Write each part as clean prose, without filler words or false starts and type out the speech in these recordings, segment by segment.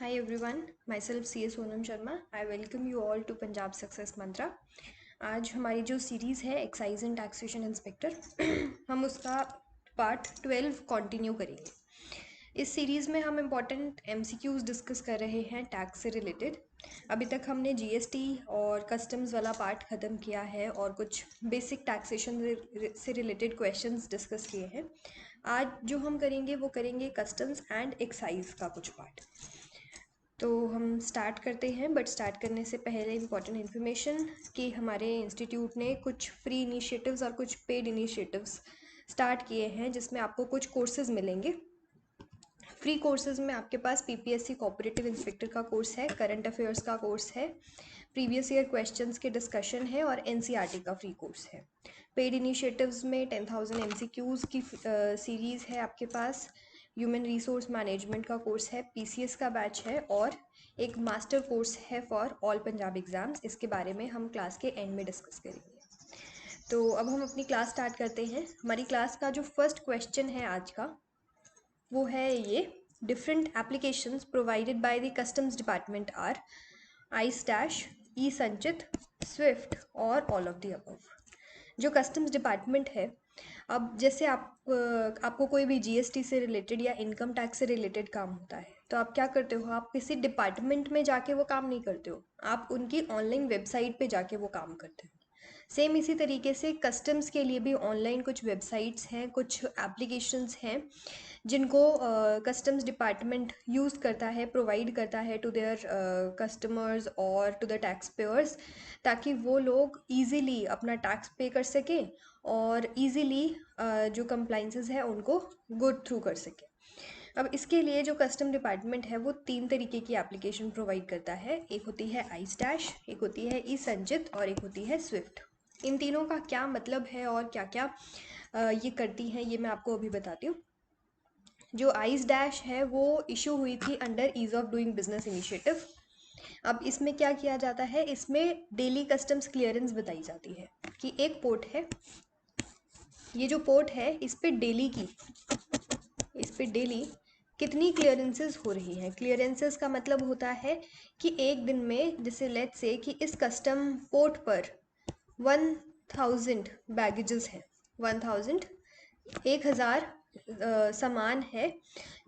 Hi everyone, myself CS Sonam Sharma. I welcome you all to Punjab success mantra. आज हमारी जो series है excise and taxation inspector हम उसका पार्ट 12 कंटिन्यू करेंगे। इस सीरीज़ में हम इम्पॉर्टेंट एमसीक्यूज़ डिस्कस कर रहे हैं टैक्स से रिलेटेड। अभी तक हमने जीएसटी और कस्टम्स वाला पार्ट ख़त्म किया है और कुछ बेसिक टैक्सेशन से रिलेटेड क्वेश्चंस डिस्कस किए हैं। आज जो हम करेंगे वो करेंगे कस्टम्स एंड एक्साइज का कुछ पार्ट। तो हम स्टार्ट करते हैं, बट स्टार्ट करने से पहले इम्पॉर्टेंट इन्फॉर्मेशन कि हमारे इंस्टीट्यूट ने कुछ फ्री इनिशिएटिव्स और कुछ पेड इनिशिएटिव्स स्टार्ट किए हैं जिसमें आपको कुछ कोर्सेज मिलेंगे। फ्री कोर्सेज में आपके पास पीपीएससी कोऑपरेटिव इंस्पेक्टर का कोर्स है, करंट अफेयर्स का कोर्स है, प्रीवियस ईयर क्वेश्चंस के डिस्कशन है और एनसीईआरटी का फ्री कोर्स है। पेड इनिशिएटिव्स में 10,000 एमसीक्यूज़ की सीरीज़ है आपके पास, ह्यूमन रिसोर्स मैनेजमेंट का कोर्स है, पीसीएस का बैच है और एक मास्टर कोर्स है फॉर ऑल पंजाब एग्ज़ाम्स। इसके बारे में हम क्लास के एंड में डिस्कस करेंगे। तो अब हम अपनी क्लास स्टार्ट करते हैं। हमारी क्लास का जो फर्स्ट क्वेश्चन है आज का वो है ये: different applications provided by the customs department are आई स्टैश, ई संचित, स्विफ्ट और ऑल ऑफ द अबव। जो कस्टम्स डिपार्टमेंट है, अब जैसे आपको कोई भी जीएसटी से रिलेटेड या इनकम टैक्स से रिलेटेड काम होता है तो आप क्या करते हो, आप किसी डिपार्टमेंट में जाके वो काम नहीं करते हो, आप उनकी ऑनलाइन वेबसाइट पे जाके वो काम करते हो। सेम इसी तरीके से कस्टम्स के लिए भी ऑनलाइन कुछ वेबसाइट्स हैं, कुछ एप्लीकेशंस हैं जिनको कस्टम्स डिपार्टमेंट यूज़ करता है, प्रोवाइड करता है टू देयर कस्टमर्स और टू द टैक्स पेयर्स, ताकि वो लोग इजीली अपना टैक्स पे कर सकें और इजीली जो कंप्लाइंसेस है उनको गो थ्रू कर सकें। अब इसके लिए जो कस्टम डिपार्टमेंट है वो 3 तरीके की एप्लीकेशन प्रोवाइड करता है। एक होती है आई स्टैश, एक होती है ई संचित और एक होती है स्विफ्ट। इन तीनों का क्या मतलब है और क्या क्या ये करती हैं ये मैं आपको अभी बताती हूँ। जो आइस डैश है वो इशू हुई थी under ease of doing business initiative. अब इसमें क्या किया जाता है, इसमें डेली कस्टम्स क्लियरेंस बताई जाती है कि एक पोर्ट है, ये जो पोर्ट है इस पे डेली कितनी क्लियरेंसेस हो रही हैं। क्लियरेंसेस का मतलब होता है कि एक दिन में, जैसे लेट्स से कि इस कस्टम पोर्ट पर 1000 बैगेजेस हैं, 1000 1000 सामान है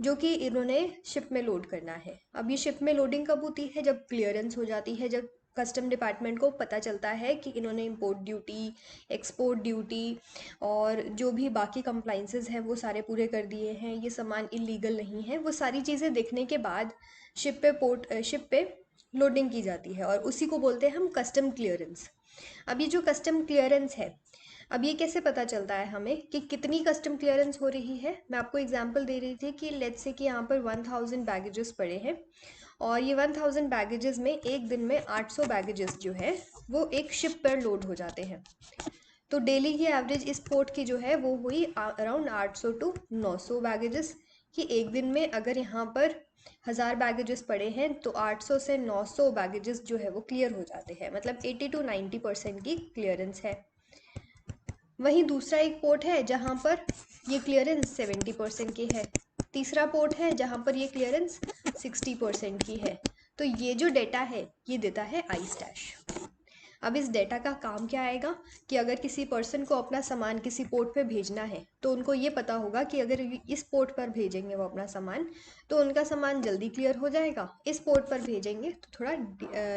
जो कि इन्होंने शिप में लोड करना है। अब ये शिप में लोडिंग कब होती है, जब क्लियरेंस हो जाती है, जब कस्टम डिपार्टमेंट को पता चलता है कि इन्होंने इंपोर्ट ड्यूटी, एक्सपोर्ट ड्यूटी और जो भी बाकी कंप्लाइंसेस हैं वो सारे पूरे कर दिए हैं, ये सामान इलीगल नहीं है। वो सारी चीज़ें देखने के बाद शिप पे लोडिंग की जाती है और उसी को बोलते हैं हम कस्टम क्लियरेंस। अब ये जो कस्टम क्लियरेंस है, अब ये कैसे पता चलता है हमें कि कितनी कस्टम क्लियरेंस हो रही है। मैं आपको एग्जांपल दे रही थी कि लेट्स से कि यहाँ पर 1000 बैगेजेस पड़े हैं और ये 1000 बैगेजेस में एक दिन में 800 बैगेजेस जो है वो एक शिप पर लोड हो जाते हैं। तो डेली की एवरेज इस पोर्ट की जो है वो हुई अराउंड 800 टू 900 बैगेजेस, कि एक दिन में अगर यहाँ पर 1000 बैगेजेस पड़े हैं तो 800 से 900 बैगेजेस जो है वो क्लियर हो जाते हैं, मतलब 80 टू 90% की क्लियरेंस है। वहीं दूसरा एक पोर्ट है जहाँ पर ये क्लियरेंस 70% की है, तीसरा पोर्ट है जहाँ पर ये क्लियरेंस 60% की है। तो ये जो डेटा है ये देता है आई स्टैश। अब इस डेटा का काम क्या आएगा कि अगर किसी पर्सन को अपना सामान किसी पोर्ट पे भेजना है तो उनको ये पता होगा कि अगर इस पोर्ट पर भेजेंगे वो अपना सामान तो उनका सामान जल्दी क्लियर हो जाएगा, इस पोर्ट पर भेजेंगे तो थोड़ा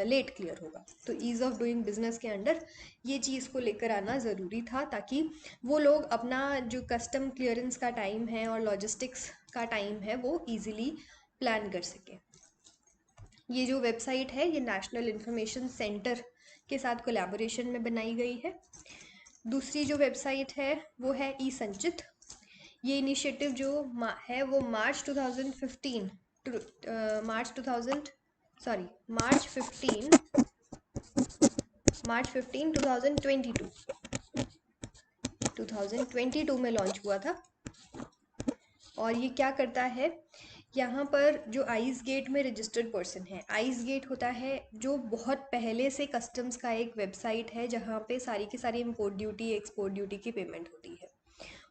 लेट क्लियर होगा। तो ईज़ ऑफ डूइंग बिजनेस के अंडर ये चीज़ को लेकर आना ज़रूरी था ताकि वो लोग अपना जो कस्टम क्लियरेंस का टाइम है और लॉजिस्टिक्स का टाइम है वो ईजिली प्लान कर सकें। ये जो वेबसाइट है ये नेशनल इंफॉर्मेशन सेंटर के साथ कोलैबोरेशन में बनाई गई है। दूसरी जो वेबसाइट है वो है ई संचित। ये इनिशिएटिव जो है वो मार्च 2015 मार्च 2000 सॉरी मार्च 15 2022 में लॉन्च हुआ था। और ये क्या करता है, यहाँ पर जो आइस गेट में रजिस्टर्ड पर्सन है, आइस गेट होता है जो बहुत पहले से कस्टम्स का एक वेबसाइट है जहाँ पे सारी की सारी इंपोर्ट ड्यूटी एक्सपोर्ट ड्यूटी की पेमेंट होती है,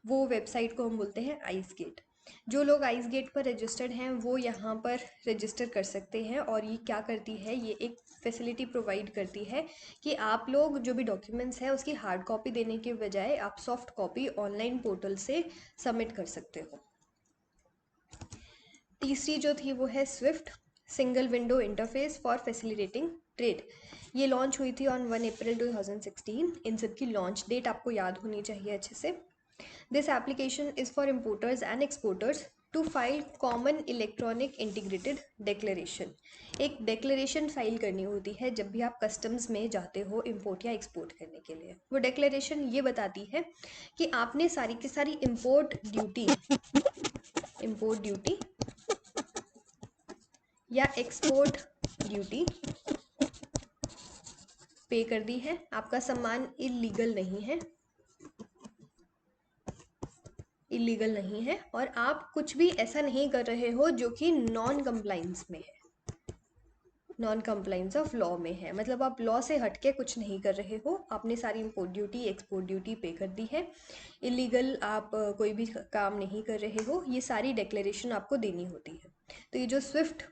वो वेबसाइट को हम बोलते हैं आइस गेट। जो लोग आइस गेट पर रजिस्टर्ड हैं वो यहाँ पर रजिस्टर कर सकते हैं, और ये क्या करती है, ये एक फैसिलिटी प्रोवाइड करती है कि आप लोग जो भी डॉक्यूमेंट्स है उसकी हार्ड कॉपी देने के बजाय आप सॉफ्ट कॉपी ऑनलाइन पोर्टल से सबमिट कर सकते हो। तीसरी जो थी वो है Swift, single window interface for facilitating trade. ये लॉन्च हुई थी ऑन 1 अप्रैल 2016। इन सब की लॉन्च डेट आपको याद होनी चाहिए अच्छे से। This application is for importers and exporters to file common electronic integrated declaration. एक डिक्लेरेशन फाइल करनी होती है जब भी आप कस्टम्स में जाते हो इम्पोर्ट या एक्सपोर्ट करने के लिए। वो डिक्लेरेशन ये बताती है कि आपने सारी की सारी इम्पोर्ट ड्यूटी या एक्सपोर्ट ड्यूटी पे कर दी है, आपका सामान इलीगल नहीं है, और आप कुछ भी ऐसा नहीं कर रहे हो जो कि नॉन कंप्लाइंस में है, नॉन कंप्लाइंस ऑफ लॉ में है। मतलब आप लॉ से हटके कुछ नहीं कर रहे हो, आपने सारी इम्पोर्ट ड्यूटी एक्सपोर्ट ड्यूटी पे कर दी है, इलीगल आप कोई भी काम नहीं कर रहे हो, ये सारी डिक्लेरेशन आपको देनी होती है। तो ये जो स्विफ्ट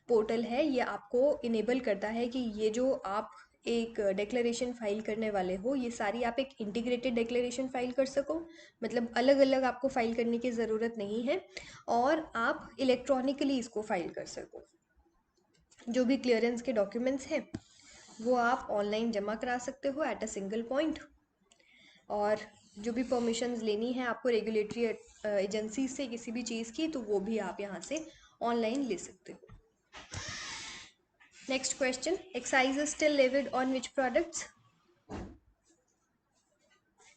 पोर्टल है ये आपको इनेबल करता है कि ये जो आप एक डिक्लेरेशन फाइल करने वाले हो ये सारी आप एक इंटीग्रेटेड डिक्लेरेशन फाइल कर सको, मतलब अलग अलग आपको फाइल करने की ज़रूरत नहीं है, और आप इलेक्ट्रॉनिकली इसको फाइल कर सको। जो भी क्लियरेंस के डॉक्यूमेंट्स हैं वो आप ऑनलाइन जमा करा सकते हो एट अ सिंगल पॉइंट, और जो भी परमिशंस लेनी है आपको रेगुलेटरी एजेंसी से किसी भी चीज़ की, तो वो भी आप यहाँ से ऑनलाइन ले सकते हो। Next question, excise is still levied on which products?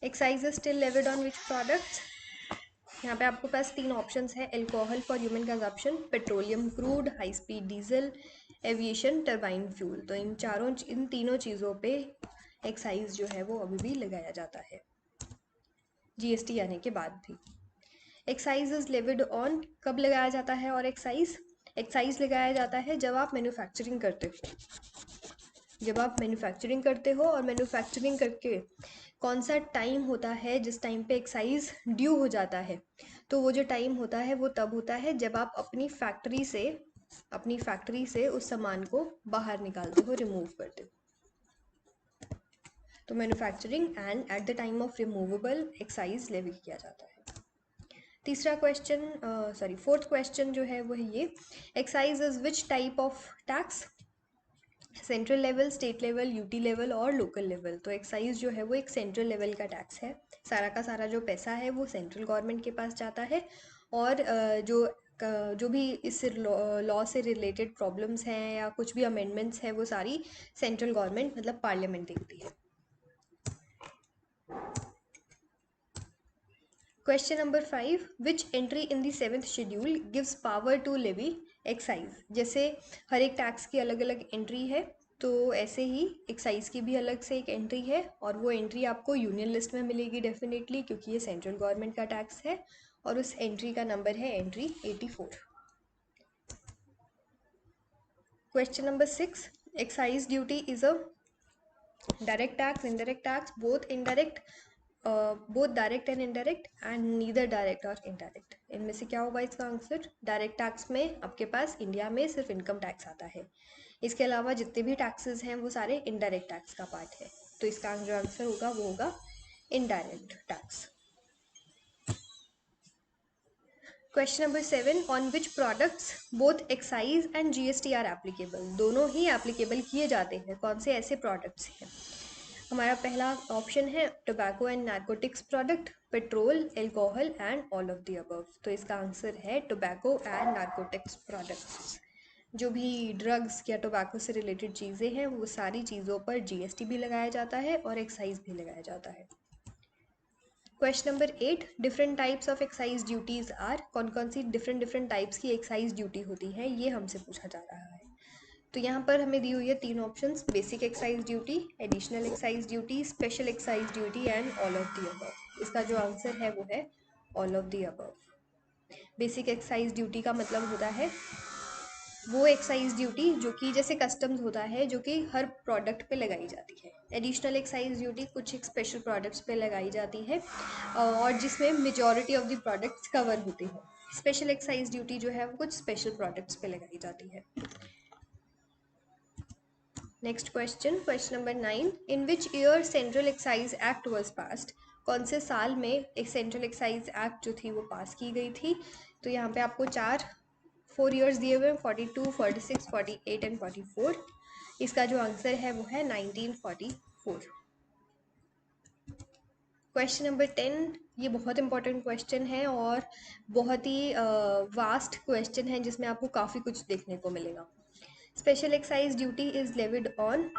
Excise is still levied on which products? यहाँ पे आपके पास तीन ऑप्शंस है, alcohol for human consumption, petroleum crude, high speed diesel, aviation, turbine fuel. तो इन तीनों चीज़ों पे एक्साइज जो है वो अभी भी लगाया जाता है जीएसटी आने के बाद भी। एक्साइज इज लेविड ऑन कब लगाया जाता है, और एक्साइज लगाया जाता है जब आप मैन्युफैक्चरिंग करते हो, और मैन्युफैक्चरिंग करके कौन सा टाइम होता है जिस टाइम पे एक्साइज ड्यू हो जाता है, तो वो जो टाइम होता है वो तब होता है जब आप अपनी फैक्ट्री से उस सामान को बाहर निकालते हो, रिमूव करते हो। तो manufacturing and at the time of removable excise levy किया जाता है। फोर्थ क्वेश्चन जो है वो है ये, excise is which type of tax? Central level, state level, UT level और लोकल लेवल। तो एक्साइज जो है वो एक सेंट्रल लेवल का टैक्स है, सारा का सारा जो पैसा है वो सेंट्रल गवर्नमेंट के पास जाता है, और जो भी इस लॉ से रिलेटेड प्रॉब्लम्स हैं या कुछ भी अमेंडमेंट्स हैं वो सारी सेंट्रल गवर्नमेंट मतलब पार्लियामेंट देखती है। Question number 5, which entry in the 7th schedule gives power to levy excise? जैसे हर एक टैक्स की अलग अलग एंट्री है, तो ऐसे ही एक्साइज की भी अलग से एक एंट्री है, और वो एंट्री आपको यूनियन लिस्ट में मिलेगी डेफिनेटली, क्योंकि ये सेंट्रल गवर्नमेंट का टैक्स है, और उस एंट्री का नंबर है entry 84। Question number 6, excise duty is a direct tax, indirect tax, both direct and indirect, and neither direct और इनडायरेक्ट। इनमें से क्या होगा इसका आंसर? डायरेक्ट टैक्स में आपके पास इंडिया में सिर्फ इनकम टैक्स आता है, इसके अलावा जितने भी टैक्सेस हैं वो सारे इनडायरेक्ट टैक्स का पार्ट है, तो इसका जो आंसर होगा वो होगा indirect tax. Question number 7, on which products both excise and GST R applicable? दोनों ही एप्लीकेबल किए जाते हैं, कौन से ऐसे प्रोडक्ट्स हैं? हमारा पहला ऑप्शन है tobacco and narcotics product, petrol, alcohol and all of the above. तो इसका आंसर है टोबैको एंड नारकोटिक्स प्रोडक्ट्स। जो भी ड्रग्स या टोबैको से रिलेटेड चीज़ें हैं वो सारी चीज़ों पर जीएसटी भी लगाया जाता है और एक्साइज भी लगाया जाता है। Question number 8, different types of excise duties are? कौन कौन सी डिफरेंट टाइप्स की एक्साइज ड्यूटी होती है ये हमसे पूछा जा रहा है। तो यहाँ पर हमें दी हुई है तीन options, basic excise duty, additional excise duty, special excise duty and all of the above. इसका जो आंसर है वो है all of the above. Basic excise duty का मतलब होता है वो एक्साइज ड्यूटी जो कि जैसे कस्टम्स होता है जो कि हर प्रोडक्ट पे लगाई जाती है। एडिशनल एक्साइज ड्यूटी कुछ एक स्पेशल प्रोडक्ट्स पे लगाई जाती है और जिसमें majority of the products cover होते हैं। स्पेशल एक्साइज ड्यूटी जो है वो कुछ स्पेशल प्रोडक्ट्स पे लगाई जाती है। Next question, question number 9, in which year central excise act was passed. कौन से साल में एक सेंट्रल एक्साइज एक्ट जो थी वो पास की गई थी। तो यहाँ पे आपको 4 ईयर्स दिए हुए हैं, 42, 46, 48 एंड 44। इसका जो आंसर है वो है 1944। क्वेश्चन नंबर 10, ये बहुत इंपॉर्टेंट क्वेश्चन है और बहुत ही वास्ट क्वेश्चन है जिसमें आपको काफ़ी कुछ देखने को मिलेगा। Special excise duty is levied on,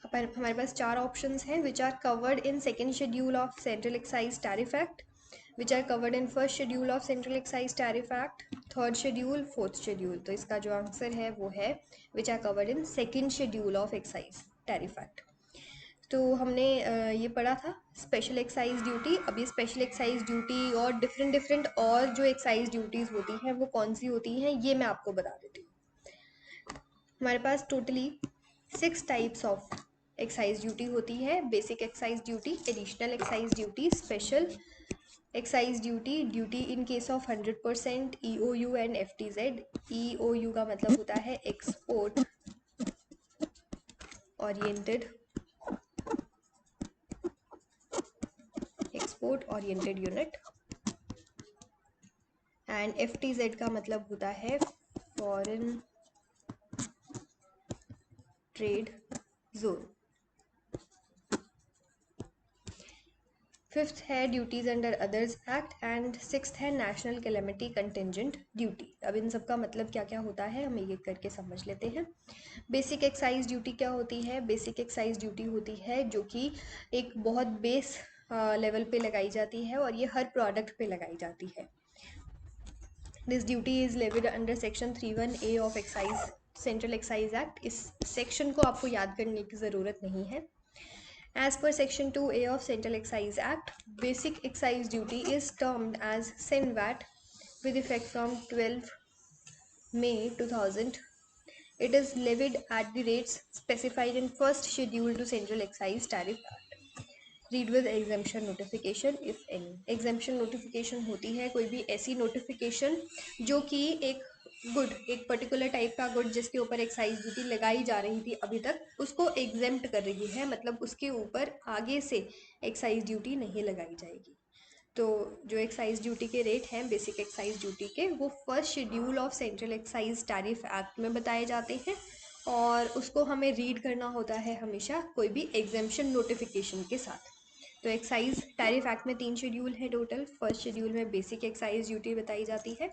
हमारे पास 4 ऑप्शंस हैं, which are covered in second schedule of central excise tariff act, which are covered in first schedule of central excise tariff act, third schedule, fourth schedule. तो इसका जो answer है वो है which are covered in second schedule of excise tariff act. तो हमने ये पढ़ा था स्पेशल एक्साइज ड्यूटी। अब ये स्पेशल एक्साइज ड्यूटी और डिफरेंट और जो एक्साइज ड्यूटीज़ होती हैं वो कौन सी होती हैं ये मैं आपको बता देती हूँ। हमारे पास totally 6 types of excise duty होती है। Basic excise duty, additional excise duty, special excise duty, duty in case of 100%, EOU and FTZ। EOU का मतलब होता है export oriented unit, and FTZ का मतलब होता है फॉरेन ट्रेड जोन। फिफ्थ है duties under others act and sixth है नेशनल कैलेमिटी कंटिजेंट ड्यूटी। अब इन सब का मतलब क्या क्या होता है हम एक एक करके समझ लेते हैं। बेसिक एक्साइज ड्यूटी क्या होती है। बेसिक एक्साइज ड्यूटी होती है जो कि एक बहुत बेस लेवल पे लगाई जाती है और ये हर प्रोडक्ट पे लगाई जाती है। This duty is levied under section 31A of excise central excise act. इस सेक्शन को आपको याद करने की ज़रूरत नहीं है। As per Section 2A of Central Excise Act, basic excise duty is termed as SENVAT with effect from 12 May 2000. It is levied at the rates specified in first schedule to Central Excise Tariff Act. Read with exemption notification if any. Exemption notification होती है कोई भी ऐसी notification जो कि एक good, एक particular type का गुड जिसके ऊपर एक्साइज ड्यूटी लगाई जा रही थी अभी तक, उसको एग्जेम्प्ट कर रही है, मतलब उसके ऊपर आगे से एक्साइज ड्यूटी नहीं लगाई जाएगी। तो जो एक्साइज ड्यूटी के रेट हैं बेसिक एक्साइज ड्यूटी के, वो first schedule of central excise tariff act में बताए जाते हैं और उसको हमें रीड करना होता है हमेशा कोई भी एग्जेम्पशन नोटिफिकेशन के साथ। तो एक्साइज टैरिफ एक्ट में 3 शेड्यूल है टोटल। फर्स्ट शेड्यूल में बेसिक एक्साइज ड्यूटी बताई जाती है,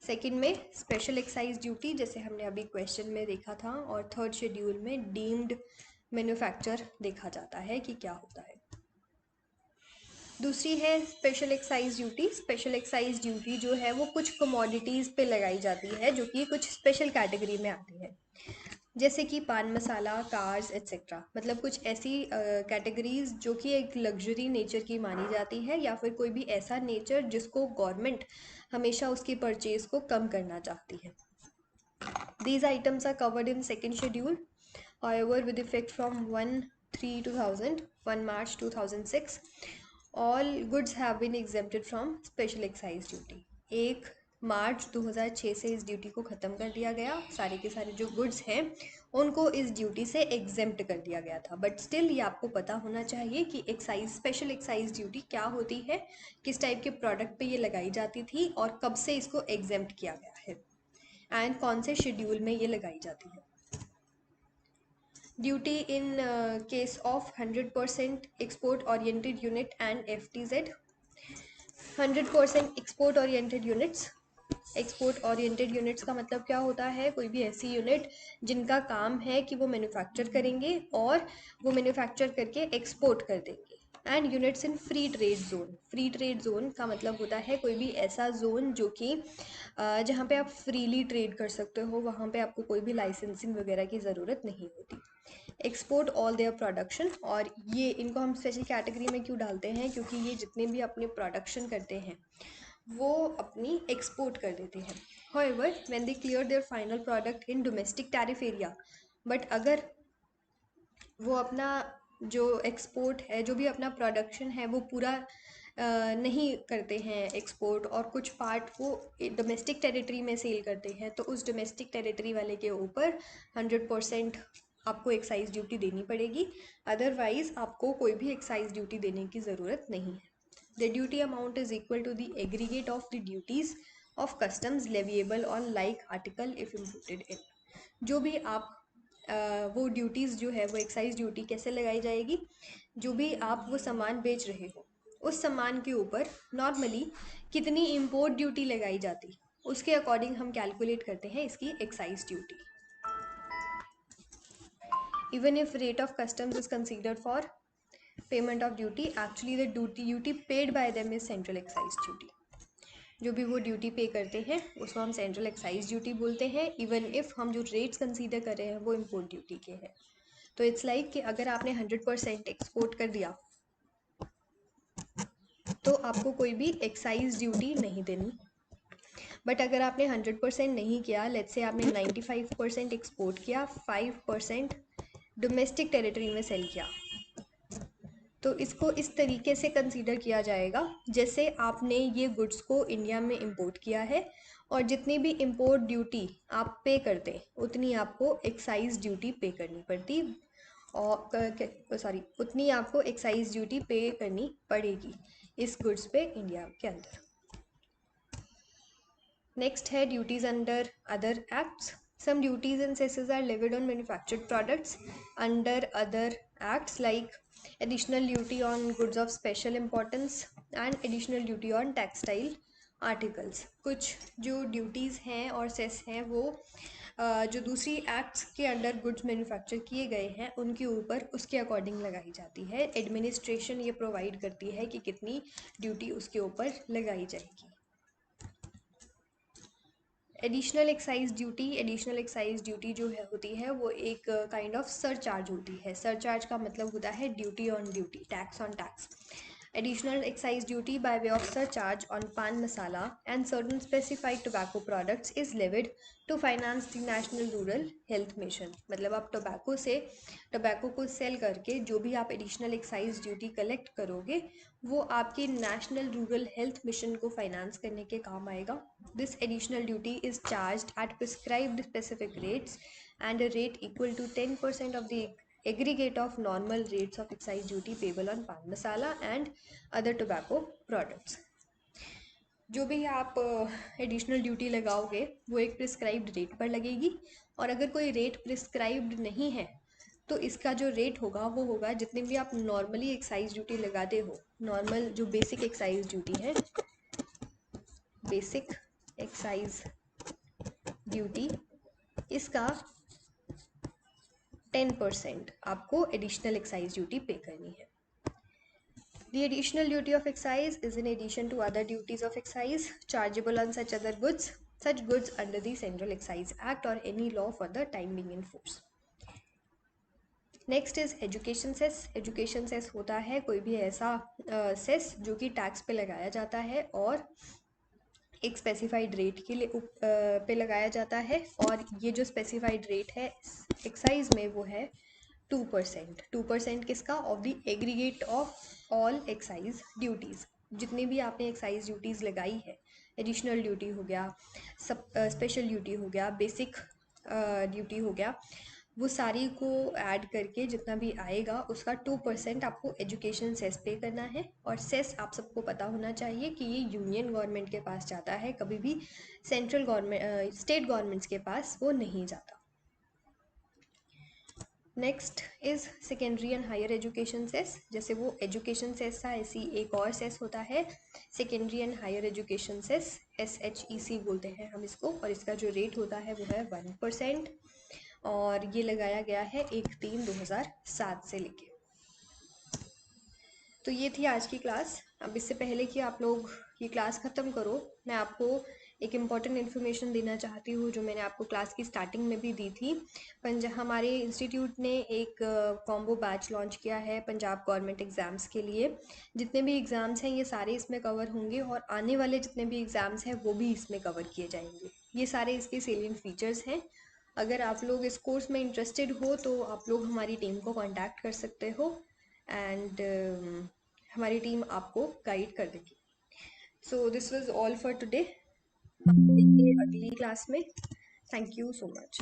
सेकंड में स्पेशल एक्साइज ड्यूटी जैसे हमने अभी क्वेश्चन में देखा था, और थर्ड शेड्यूल में डीम्ड मैन्युफैक्चर देखा जाता है कि क्या होता है। दूसरी है special excise duty. Special excise duty जो है वो कुछ कमोडिटीज़ पे लगाई जाती है जो कि कुछ स्पेशल कैटेगरी में आती है, जैसे कि पान मसाला, कार्स एट्सेट्रा। मतलब कुछ ऐसी कैटेगरीज जो कि एक लग्जरी नेचर की मानी जाती है या फिर कोई भी ऐसा नेचर जिसको गवर्नमेंट हमेशा उसकी परचेज को कम करना चाहती है। These items are covered in second schedule, however with effect from 1/3/2000, 1 March 2006, all goods have been exempted from special excise duty. 1 मार्च 2006 से इस ड्यूटी को ख़त्म कर दिया गया। सारे के सारे जो गुड्स हैं उनको इस ड्यूटी से एग्जेम्प्ट कर दिया गया था, बट स्टिल ये आपको पता होना चाहिए कि एक्साइज स्पेशल एक्साइज ड्यूटी क्या होती है, किस टाइप के प्रोडक्ट पे ये लगाई जाती थी और कब से इसको एग्जेम्प्ट किया गया है एंड कौन से शेड्यूल में ये लगाई जाती है। Duty in case of 100% export oriented unit and FTZ। 100% export oriented units. Export oriented units का मतलब क्या होता है, कोई भी ऐसी यूनिट जिनका काम है कि वो मैन्युफैक्चर करेंगे और वो मैन्युफैक्चर करके एक्सपोर्ट कर देंगे। And units in free trade zone. Free trade zone का मतलब होता है कोई भी ऐसा जोन जो कि जहाँ पे आप फ्रीली ट्रेड कर सकते हो, वहाँ पे आपको कोई भी लाइसेंसिंग वगैरह की ज़रूरत नहीं होती। एक्सपोर्ट ऑल देयर प्रोडक्शन, और ये इनको हम स्पेशल कैटेगरी में क्यों डालते हैं, क्योंकि ये जितने भी अपने प्रोडक्शन करते हैं वो अपनी एक्सपोर्ट कर देते हैं। However, when they clear their final product in domestic tariff area, but अगर वो अपना जो एक्सपोर्ट है, जो भी अपना प्रोडक्शन है, वो पूरा नहीं करते हैं एक्सपोर्ट, और कुछ पार्ट वो डोमेस्टिक टेरिटरी में सेल करते हैं, तो उस डोमेस्टिक टेरिटरी वाले के ऊपर 100% आपको एक्साइज ड्यूटी देनी पड़ेगी। अदरवाइज आपको कोई भी एक्साइज ड्यूटी देने की ज़रूरत नहीं है। The duty amount is equal to the aggregate of the duties of customs leviable on like article if imported in. जो भी आप वो ड्यूटीज़ जो है, वो एक्साइज ड्यूटी कैसे लगाई जाएगी, जो भी आप वो सामान बेच रहे हो उस सामान के ऊपर नॉर्मली कितनी इम्पोर्ट ड्यूटी लगाई जाती, उसके अकॉर्डिंग हम कैलकुलेट करते हैं इसकी excise duty. Even if rate of customs is considered for payment of duty, actually the duty paid by them is central excise duty. जो भी वो ड्यूटी पे करते हैं उसको हम सेंट्रल एक्साइज ड्यूटी बोलते हैं, इवन इफ़ हम जो रेट्स कंसीडर कर रहे हैं वो इम्पोर्ट ड्यूटी के हैं। तो इट्स लाइक कि अगर आपने 100% एक्सपोर्ट कर दिया तो आपको कोई भी एक्साइज ड्यूटी नहीं देनी। बट अगर आपने 100% नहीं किया, लेट्स से आपने 95% एक्सपोर्ट किया, 5% डोमेस्टिक टेरिटरी में सेल किया, तो इसको इस तरीके से कंसीडर किया जाएगा जैसे आपने ये गुड्स को इंडिया में इंपोर्ट किया है, और जितनी भी इंपोर्ट ड्यूटी आप पे करते उतनी आपको एक्साइज ड्यूटी पे करनी पड़ती, और सॉरी उतनी आपको एक्साइज ड्यूटी पे करनी पड़ेगी इस गुड्स पे इंडिया के अंदर। नेक्स्ट है duties under other acts. Some duties and cesses are levied on manufactured products under other acts, like additional duty on goods of special importance and additional duty on textile articles. कुछ जो duties हैं और cess हैं वो जो दूसरी acts के under goods manufacture किए गए हैं उनके ऊपर उसके अकॉर्डिंग लगाई जाती है। एडमिनिस्ट्रेशन ये प्रोवाइड करती है कि कितनी ड्यूटी उसके ऊपर लगाई जाएगी। एडिशनल एक्साइज ड्यूटी जो है होती है वो एक काइंड ऑफ सरचार्ज होती है। सरचार्ज का मतलब होता है duty on duty, tax on tax. Additional excise duty by way of surcharge on pan masala and certain specified tobacco products is levied to finance the National Rural Health Mission। मतलब आप tobacco को cell करके जो भी आप additional excise duty collect करोगे वो आपके नेशनल रूरल हेल्थ मिशन को फाइनेंस करने के काम आएगा। This additional duty is charged at prescribed specific rates and a rate equal to 10% of the aggregate of normal rates of excise duty payable on pan masala and other tobacco products। जो भी आप additional duty लगाओगे वो एक prescribed rate पर लगेगी, और अगर कोई रेट प्रिस्क्राइब्ड नहीं है तो इसका जो रेट होगा वो होगा जितनी भी आप नॉर्मली एक्साइज ड्यूटी लगाते हो। नॉर्मल जो बेसिक एक्साइज ड्यूटी है, बेसिक एक्साइज ड्यूटी, इसका 10% आपको एडिशनल एक्साइज ड्यूटी पे करनी है। The additional duty of excise is in addition to other duties of excise chargeable on such goods under the Central Excise Act or any law for the time being in force। Next is education cess. Education cess होता है कोई भी ऐसा cess जो कि tax पे लगाया जाता है और एक स्पेसिफाइड रेट के लिए पे लगाया जाता है, और ये जो स्पेसिफाइड रेट है एक्साइज में वो है 2%। 2% किसका? Of the aggregate of all excise duties. जितनी भी आपने एक्साइज ड्यूटीज़ लगाई है, एडिशनल ड्यूटी हो गया, स्पेशल ड्यूटी हो गया, बेसिक ड्यूटी हो गया, वो सारी को ऐड करके जितना भी आएगा उसका 2% आपको एजुकेशन सेस पे करना है। और सेस आप सबको पता होना चाहिए कि ये यूनियन गवर्नमेंट के पास जाता है, कभी भी सेंट्रल गवर्नमेंट स्टेट गवर्नमेंट्स के पास वो नहीं जाता। Next is secondary and higher education cess. जैसे वो एजुकेशन सेस था, ऐसी एक और सेस होता है secondary and higher education cess, SHEC बोलते हैं हम इसको, और इसका जो रेट होता है वो है 1%, और ये लगाया गया है 1/3/2007 से लेके। तो ये थी आज की क्लास। अब इससे पहले कि आप लोग ये क्लास ख़त्म करो, मैं आपको एक इम्पॉर्टेंट इन्फॉर्मेशन देना चाहती हूँ जो मैंने आपको क्लास की स्टार्टिंग में भी दी थी। हमारे इंस्टीट्यूट ने एक कॉम्बो बैच लॉन्च किया है पंजाब गवर्नमेंट एग्ज़ाम्स के लिए। जितने भी एग्ज़ाम्स हैं ये सारे इसमें कवर होंगे और आने वाले जितने भी एग्ज़ाम्स हैं वो भी इसमें कवर किए जाएंगे। ये सारे इसके सेलिएंट फीचर्स हैं। अगर आप लोग इस कोर्स में इंटरेस्टेड हो तो आप लोग हमारी टीम को कांटेक्ट कर सकते हो एंड हमारी टीम आपको गाइड कर देगी। So this was all for today. हम मिलेंगे अगली क्लास में। Thank you so much.